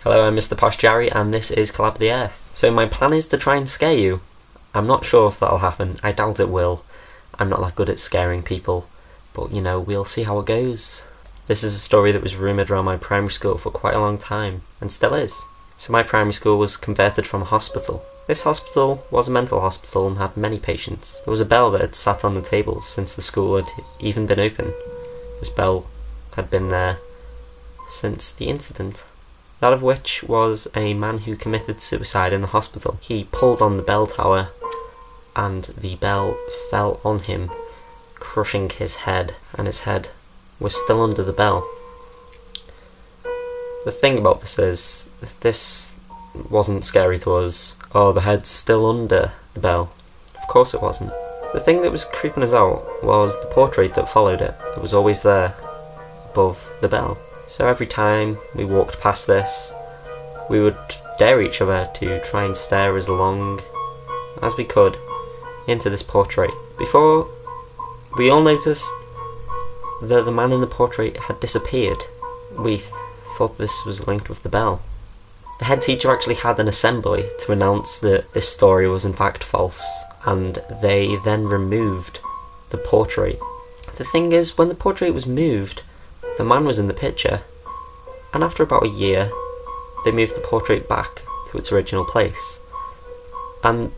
Hello, I'm MrPoshJarry and this is CollabTheEarth. So my plan is to try and scare you. I'm not sure if that'll happen, I doubt it will. I'm not that good at scaring people, but you know, we'll see how it goes. This is a story that was rumoured around my primary school for quite a long time, and still is. So my primary school was converted from a hospital. This hospital was a mental hospital and had many patients. There was a bell that had sat on the table since the school had even been open. This bell had been there since the incident. That of which was a man who committed suicide in the hospital. He pulled on the bell tower and the bell fell on him, crushing his head, and his head was still under the bell. The thing about this is, this wasn't scary to us. Oh, the head's still under the bell. Of course it wasn't. The thing that was creeping us out was the portrait that followed it, that was always there above the bell. So every time we walked past this, we would dare each other to try and stare as long as we could into this portrait. Before we all noticed that the man in the portrait had disappeared, we thought this was linked with the bell. The head teacher actually had an assembly to announce that this story was in fact false, and they then removed the portrait. The thing is, when the portrait was moved, the man was in the picture, and after about a year, they moved the portrait back to its original place. And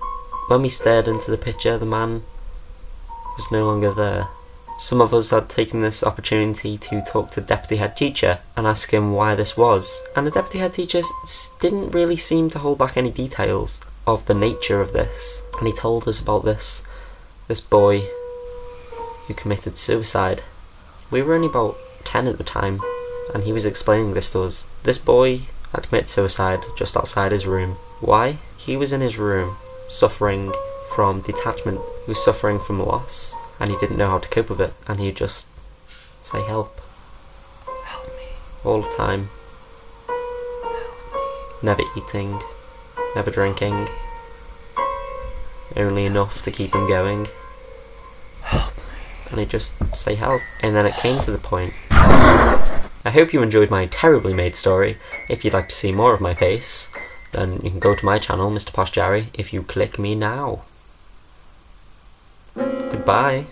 when we stared into the picture, the man was no longer there. Some of us had taken this opportunity to talk to the deputy head teacher and ask him why this was, and the deputy head teacher didn't really seem to hold back any details of the nature of this. And he told us about this boy who committed suicide. We were only about 10 at the time, and he was explaining this to us. This boy had committed suicide just outside his room. Why? He was in his room suffering from detachment. He was suffering from loss, and he didn't know how to cope with it, and he'd just say help. Help me. All the time. Help me. Never eating, never drinking, only enough to keep him going. Help me. And he'd just say help. And then it came to the point. I hope you enjoyed my terribly made story. If you'd like to see more of my face, then you can go to my channel, MrPoshJarry, if you click me now. Goodbye.